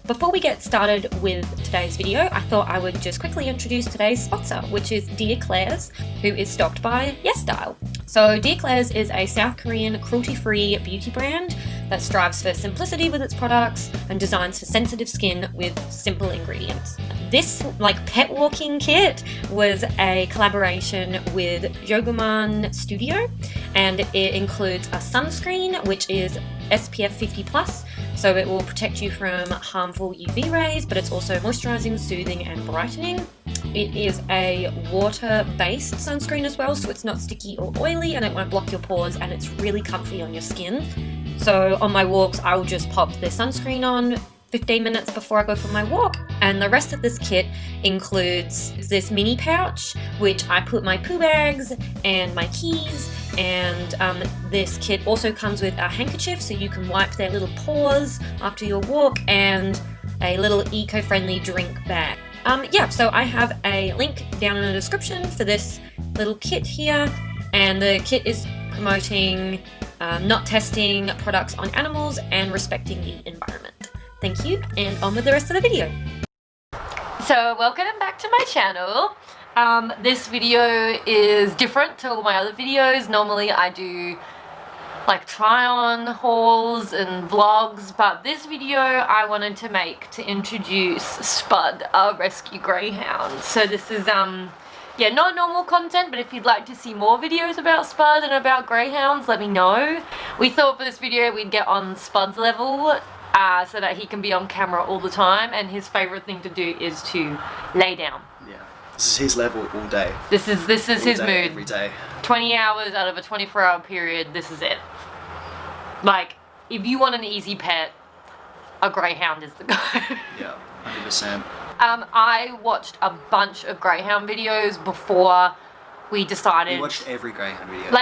Before we get started with today's video, I thought I would just quickly introduce today's sponsor, which is Dear Klairs, who is stocked by YesStyle. So Dear Klairs is a South Korean cruelty-free beauty brand that strives for simplicity with its products and designs for sensitive skin with simple ingredients. This pet walking kit was a collaboration with Joguman Studio, and it includes a sunscreen which is SPF 50+, so it will protect you from harmful UV rays, but it's also moisturizing, soothing and brightening. It is a water-based sunscreen as well, so it's not sticky or oily and it won't block your pores, and it's really comfy on your skin. So on my walks I will just pop the sunscreen on 15 minutes before I go for my walk, and the rest of this kit includes this mini pouch which I put my poo bags and my keys, and this kit also comes with a handkerchief so you can wipe their little paws after your walk, and a little eco-friendly drink bag. So I have a link down in the description for this little kit here, and the kit is promoting not testing products on animals and respecting the environment. Thank you, and on with the rest of the video. So welcome back to my channel. This video is different to all my other videos. Normally I do try-on hauls and vlogs, but this video I wanted to make to introduce Spud, our rescue greyhound. So this is not normal content, but if you'd like to see more videos about Spud and about greyhounds, let me know. We thought for this video we'd get on Spud's level, so that he can be on camera all the time, and his favourite thing to do is to lay down. Yeah, this is his level all day. This is his mood. Every day. 20 hours out of a 24-hour period, this is it. If you want an easy pet, a greyhound is the go. Yeah, 100%. I watched a bunch of greyhound videos before we decided. We watched every greyhound video.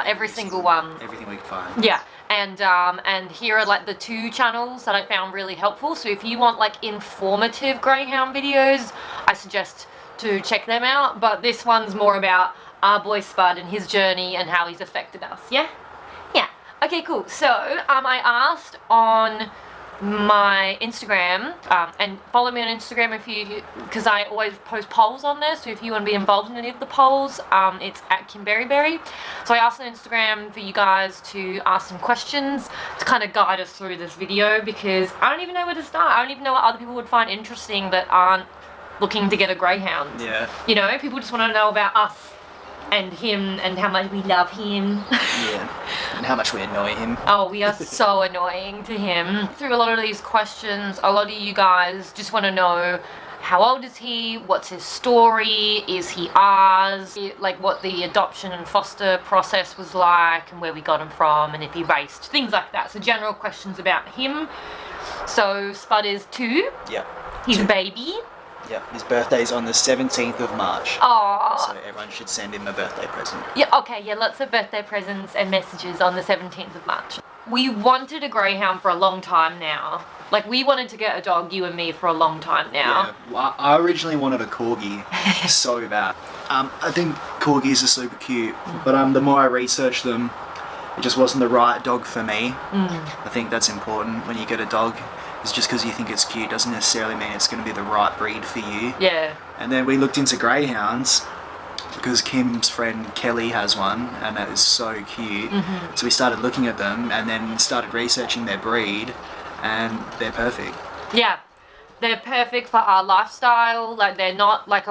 Every single one. Everything we could find. Yeah, and here are the two channels that I found really helpful. So if you want informative greyhound videos, I suggest to check them out. But this one's more about our boy Spud and his journey and how he's affected us. Yeah? Yeah. Okay, cool. So I asked on my Instagram, and follow me on Instagram because I always post polls on there, so if you want to be involved in any of the polls, it's at Kimberryberry. So I asked on Instagram for you guys to ask some questions to kind of guide us through this video, because I don't even know where to start. I don't even know what other people would find interesting that aren't looking to get a greyhound. Yeah. You know, people just want to know about us and him and how much we love him. Yeah, and how much we annoy him. Oh, we are so annoying to him. Through a lot of these questions, a lot of you guys just want to know how old is he, what's his story, is he ours, what the adoption and foster process was like, and where we got him from, and if he raced, things like that. So general questions about him. So Spud is 2. Yeah. He's a baby. Yeah, his birthday's on the 17th of March. Aww. So everyone should send him a birthday present. Yeah, okay, yeah, lots of birthday presents and messages on the 17th of March. We wanted a greyhound for a long time now. We wanted to get a dog, you and me, for a long time now. Yeah, well, I originally wanted a corgi so bad. I think corgis are super cute, but the more I researched them, it just wasn't the right dog for me. I think that's important when you get a dog. It's just because you think it's cute doesn't necessarily mean it's going to be the right breed for you. Yeah. And then we looked into greyhounds because Kim's friend Kelly has one, and that is so cute. So we started looking at them and then started researching their breed, and they're perfect. Yeah. They're perfect for our lifestyle. They're not they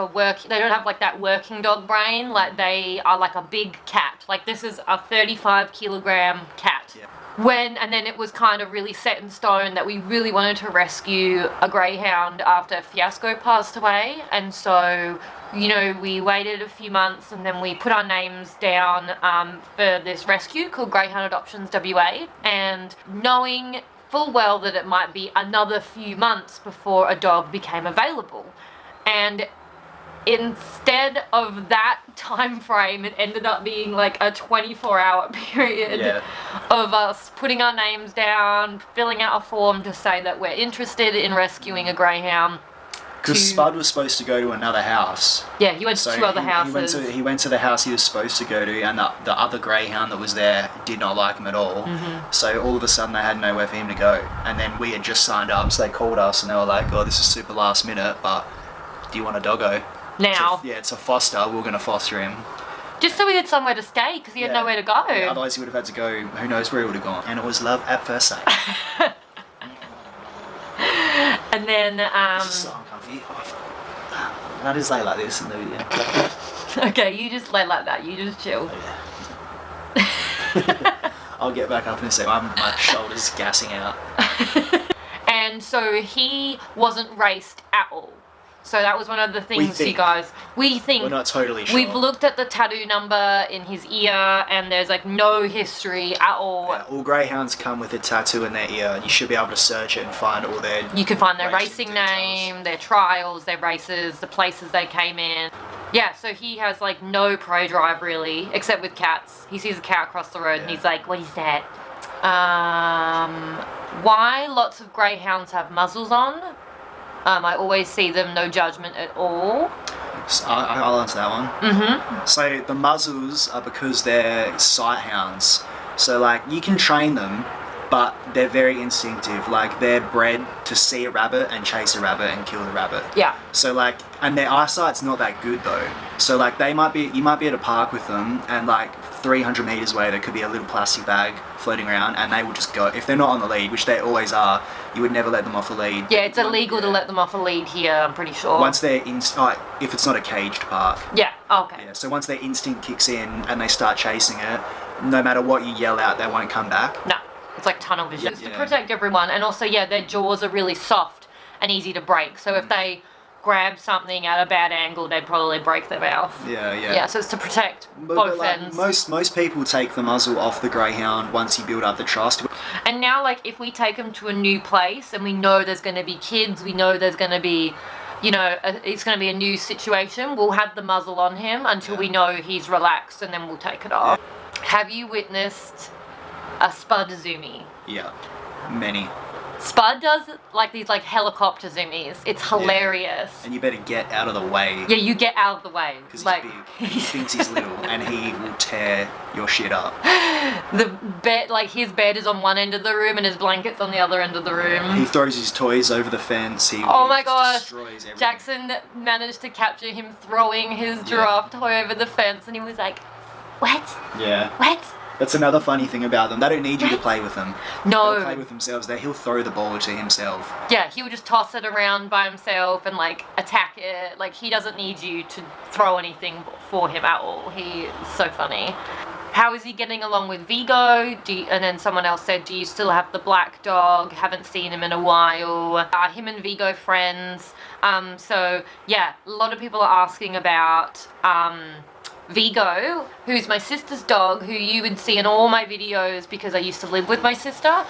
don't have that working dog brain. They are a big cat. This is a 35-kilogram cat. Yeah. And then it was kind of really set in stone that we really wanted to rescue a greyhound after Fiasco passed away, and so we waited a few months and then we put our names down for this rescue called Greyhound Adoptions WA, and knowing full well that it might be another few months before a dog became available, and instead of that time frame, it ended up being a 24-hour period of us putting our names down, filling out a form to say that we're interested in rescuing a greyhound, Because Spud was supposed to go to another house. Yeah, he went to two other houses. He went to the house he was supposed to go to, and the other greyhound that was there did not like him at all. So all of a sudden they had nowhere for him to go. And then we had just signed up, so they called us and they were like, "Oh, this is super last minute, but do you want a doggo?" Now. It's a foster. We're going to foster him. Just so he had somewhere to stay, because he had nowhere to go. Yeah, otherwise he would have had to go, who knows where he would have gone. And it was love at first sight. And then, This is so uncomfy. And I just lay like this in the video. Okay, you just lay like that. You just chill. I'll get back up in a sec. My shoulder's gassing out. And so he wasn't raced at all. So that was one of the things, you guys. We think. We're not totally sure. We've looked at the tattoo number in his ear, and there's like no history at all. Yeah, all greyhounds come with a tattoo in their ear, and you should be able to search it and find all their. You can find their racing name, their trials, their races, the places they came in. Yeah, so he has like no pro drive really, except with cats. He sees a cat across the road and he's like, "What is that?" Why lots of greyhounds have muzzles on? I always see them, no judgment at all. So I'll answer that one. So the muzzles are because they're sight hounds. So like you can train them, but they're very instinctive. Like they're bred to see a rabbit and chase a rabbit and kill the rabbit. Yeah. So like, and their eyesight's not that good though. So like you might be at a park with them, and like 300 meters away there could be a little plastic bag floating around, and they will just go. If they're not on the lead, which they always are, you would never let them off the lead. Yeah, it's illegal to let them off a lead here, I'm pretty sure. Once they're in, if it's not a caged park. Yeah, okay. Yeah, so once their instinct kicks in and they start chasing it, no matter what you yell out, they won't come back. No, it's like tunnel vision. It's to protect everyone, and also, yeah, their jaws are really soft and easy to break. So if they grab something at a bad angle, they'd probably break their mouth. Yeah, so it's to protect both like, ends. Most people take the muzzle off the greyhound once you build up the trust. And now, like, if we take him to a new place and we know there's going to be kids, we know there's going to be, you know, it's going to be a new situation, we'll have the muzzle on him until we know he's relaxed, and then we'll take it off. Have you witnessed a Spud zoomy? Yeah, many. Spud does like these like helicopter zoomies. It's hilarious. And you better get out of the way. Yeah, you get out of the way. Because like, he's big. He thinks he's little, and he will tear your shit up. The bed, like his bed is on one end of the room and his blanket's on the other end of the room. He throws his toys over the fence. Oh my gosh. Destroys everything. Jackson managed to capture him throwing his giraffe toy over the fence, and he was like, "What? Yeah. What?" That's another funny thing about them. They don't need you to play with them. No. They'll play with themselves. He'll throw the ball to himself. Yeah, he would just toss it around by himself and like attack it. Like he doesn't need you to throw anything for him at all. He is so funny. How is he getting along with Vigo? And then someone else said, "Do you still have the black dog? Haven't seen him in a while." Him and Vigo friends. So yeah, a lot of people are asking about Vigo, who's my sister's dog, who you would see in all my videos because I used to live with my sister.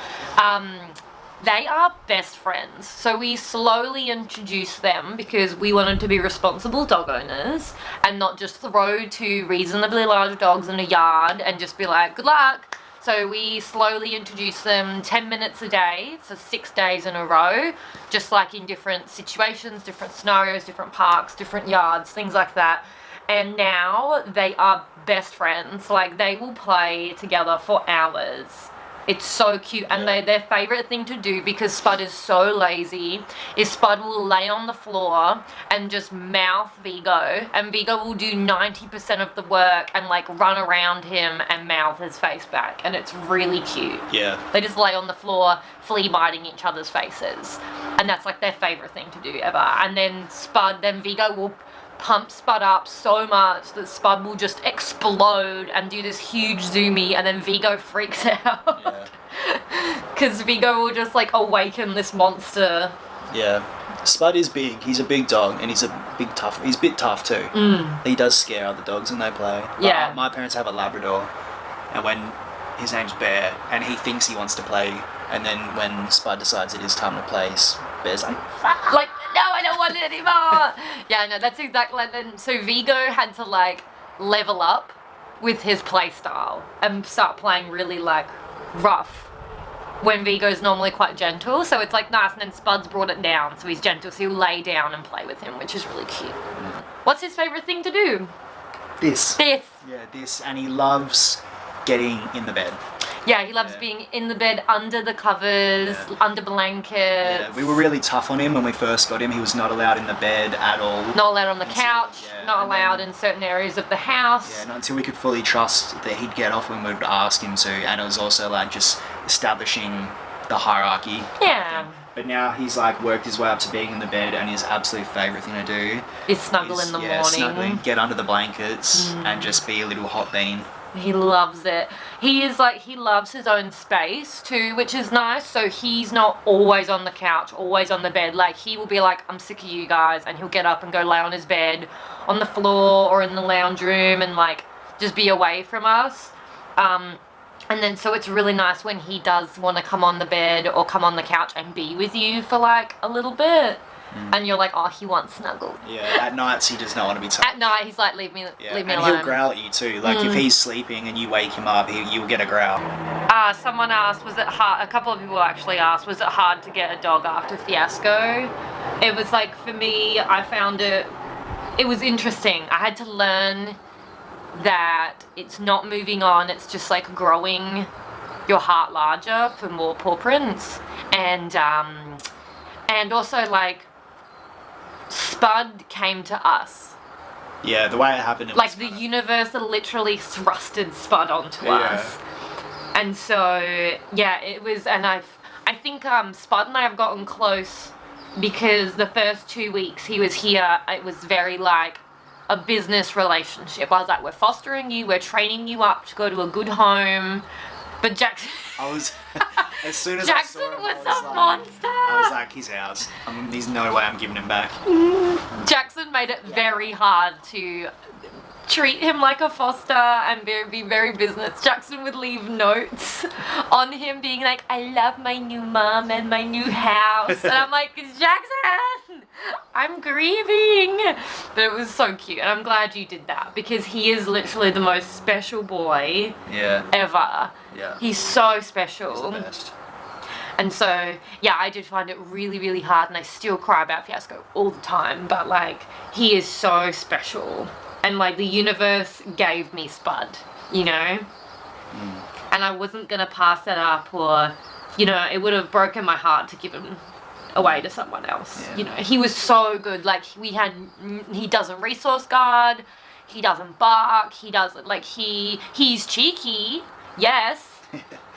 They are best friends. So we slowly introduced them because we wanted to be responsible dog owners and not just throw two reasonably large dogs in a yard and just be like, "Good luck." So we slowly introduced them 10 minutes a day for 6 days in a row, just like in different situations, different scenarios, different parks, different yards, things like that. And now they are best friends. Like, they will play together for hours. It's so cute. And their favourite thing to do, because Spud is so lazy, is Spud will lay on the floor and just mouth Vigo. And Vigo will do 90% of the work and, like, run around him and mouth his face back. And it's really cute. Yeah. They just lay on the floor, flea biting each other's faces. And that's, like, their favourite thing to do ever. And then Vigo will pump Spud up so much that Spud will just explode and do this huge zoomy, and then Vigo freaks out. Because Vigo will just like awaken this monster. Yeah. Spud is big. He's a big dog, and he's a bit tough too. He does scare other dogs when they play. Yeah. My parents have a Labrador, and when his name's Bear, and he thinks he wants to play, and then when Spud decides it is time to play, Bear's like, "Fuck!" Like, "No, I don't want it anymore." Yeah, no, that's exactly like then. So Vigo had to like level up with his play style and start playing really like rough when Vigo's normally quite gentle, so it's like nice, and then Spud's brought it down, so he's gentle, so he'll lay down and play with him, which is really cute. What's his favourite thing to do? This. This. Yeah, this, and he loves getting in the bed. Yeah, he loves being in the bed, under the covers, under blankets. Yeah, we were really tough on him when we first got him. He was not allowed in the bed at all. Not allowed on the couch, not allowed in certain areas of the house. Yeah, not until we could fully trust that he'd get off when we'd ask him to, and it was also like just establishing the hierarchy. Yeah. But now he's like worked his way up to being in the bed, and his absolute favourite thing to do is snuggle in the morning. Snuggling, get under the blankets, and just be a little hot bean. He loves it. He is like, he loves his own space too, which is nice. So he's not always on the couch, always on the bed. Like, he will be like, I'm sick of you guys, and he'll get up and go lay on his bed on the floor or in the lounge room and like just be away from us. And then so it's really nice when he does want to come on the bed or come on the couch and be with you for like a little bit. And you're like, oh, he wants snuggle. Yeah, at nights he does not want to be touched. At night he's like, leave me alone. And he'll growl at you too. Like if he's sleeping and you wake him up, you'll get a growl. Someone asked, was it hard? A couple of people actually asked, was it hard to get a dog after Fiasco? It was like, for me, I found it was interesting. I had to learn that it's not moving on, it's just like growing your heart larger for more paw prints. And also like, Spud came to us. Yeah, the way it happened. Like the universe literally thrusted Spud onto us. And so, yeah, it was, and I think Spud and I have gotten close because the first 2 weeks he was here, it was very like a business relationship. I was like, we're fostering you, we're training you up to go to a good home. But Jackson... as soon as Jackson I saw him, was I was a like, monster. I was like, he's ours. There's no way I'm giving him back. Jackson made it very hard to treat him like a foster and be very business. Jackson would leave notes on him being like, I love my new mom and my new house. And I'm like, Jackson, I'm grieving. But it was so cute. And I'm glad you did that because he is literally the most special boy ever. Yeah. He's so special. He's the best. And so, yeah, I did find it really, really hard, and I still cry about Fiasco all the time, but, like, he is so special. And, like, the universe gave me Spud, you know? And I wasn't going to pass that up or, you know, it would have broken my heart to give him away to someone else. You know, he was so good. Like, he doesn't resource guard, he doesn't bark, he doesn't, like, he's cheeky, yes.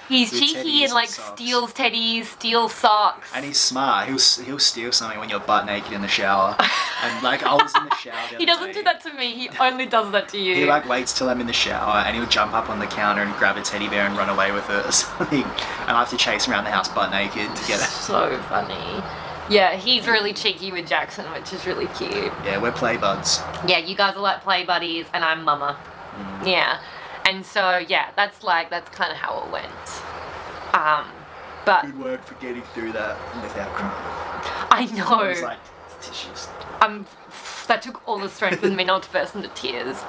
He's cheeky and like steals teddies, steals socks. And he's smart. He'll steal something when you're butt naked in the shower. And like I was in the shower the He other doesn't day. do that to me. He only does that to you. He like waits till I'm in the shower and he'll jump up on the counter and grab a teddy bear and run away with it or something. And I have to chase him around the house butt naked to get it. So funny. Yeah, he's really cheeky with Jackson, which is really cute. Yeah, we're play buds. Yeah, you guys are like play buddies and I'm mama. Yeah. And so yeah, that's kind of how it went. But Good work for getting through that without crying. I know. It was like tissues. That took all the strength in me not to burst into tears.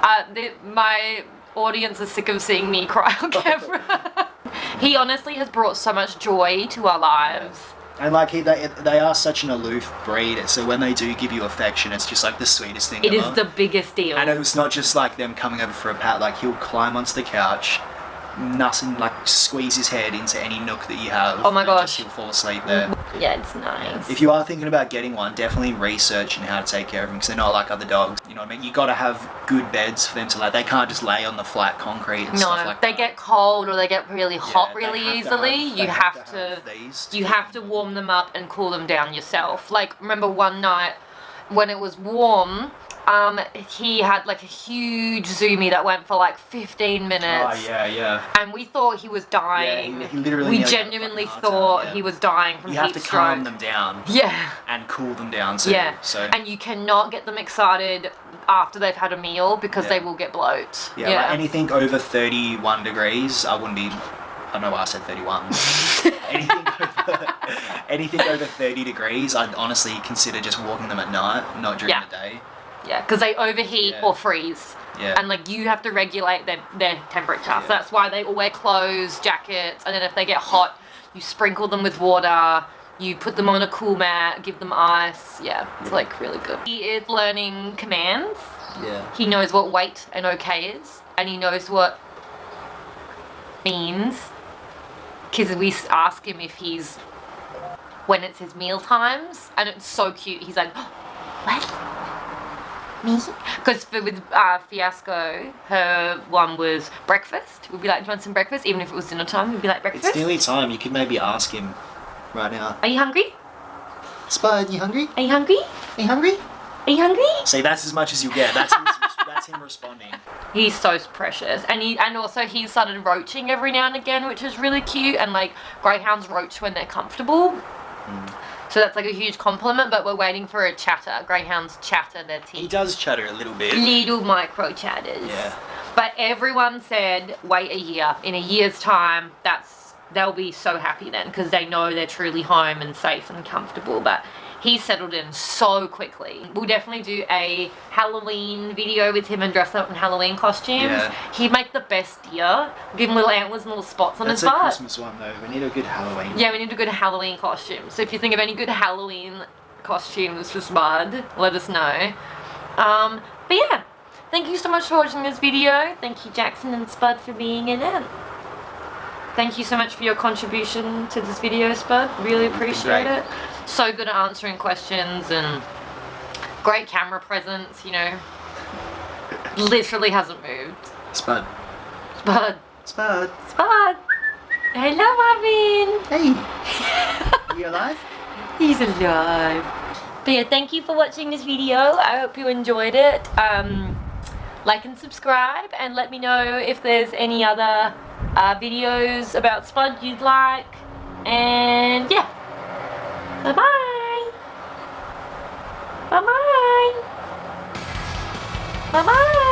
My audience is sick of seeing me cry on camera. He honestly has brought so much joy to our lives. And like they are such an aloof breed, so when they do give you affection, it's just like the sweetest thing ever. It is the biggest deal. And it's not just like them coming over for a pat, like he'll climb onto the couch, nuss and like squeeze his head into any nook that you have. Oh my gosh. He'll fall asleep there. Yeah, it's nice. If you are thinking about getting one, definitely research how to take care of them because they're not like other dogs. You know what I mean? You got to have good beds for them to lay. They can't just lay on the flat concrete and stuff like that. No, they get cold or they get really hot really easily. You have to warm them up and cool them down yourself. Like remember one night when it was warm, he had like a huge zoomie that went for like 15 minutes. Oh yeah. And we thought he was dying. Yeah, he literally we nearly genuinely got a fucking thought heart attack, he was dying from heat stroke. You have to calm them down. Yeah. And cool them down too. Yeah. So. And you cannot get them excited after they've had a meal because they will get bloat. Yeah. Like anything over 31 degrees, I wouldn't be. I don't know why I said 31. anything over 30 degrees, I'd honestly consider just walking them at night, not during the day. Yeah, because they overheat or freeze. Yeah. And like you have to regulate their temperature. So that's why they all wear clothes, jackets, and then if they get hot, you sprinkle them with water, you put them on a cool mat, give them ice. Yeah, it's like really good. He is learning commands. Yeah. He knows what wait and okay is, and he knows what means. Because we ask him if he's, when it's his meal times, and it's so cute. He's like, oh, what? Me? Because with Fiasco, her one was breakfast. We'd be like, do you want some breakfast? Even if it was dinner time, we'd be like, breakfast? It's nearly time. You could maybe ask him right now. Are you hungry? Spud, you hungry? Are you hungry? Are you hungry? Are you hungry? See, that's as much as you get. That's him responding. He's so precious, and also he started roaching every now and again, which is really cute. And like greyhounds roach when they're comfortable, so that's like a huge compliment. But we're waiting for a chatter. Greyhounds chatter their teeth. He does chatter a little bit. Little micro chatters. Yeah. But everyone said wait a year. In a year's time, they'll be so happy then because they know they're truly home and safe and comfortable. But he settled in so quickly. We'll definitely do a Halloween video with him and dress up in Halloween costumes. Yeah. He'd make the best deer. Give him little antlers and little spots on his butt. That's a Christmas one though. We need a good Halloween. Yeah, we need a good Halloween costume. So if you think of any good Halloween costumes for Spud, let us know. But yeah, thank you so much for watching this video. Thank you Jackson and Spud for being in it. Thank you so much for your contribution to this video, Spud. Really appreciate it. So good at answering questions and great camera presence, you know. Literally hasn't moved. Spud. Spud. Spud. Spud. Hello, Marvin. Hey. You alive? He's alive. But yeah, thank you for watching this video. I hope you enjoyed it. Like and subscribe, and let me know if there's any other videos about Spud you'd like. And yeah. Bye-bye. Bye-bye. Bye-bye.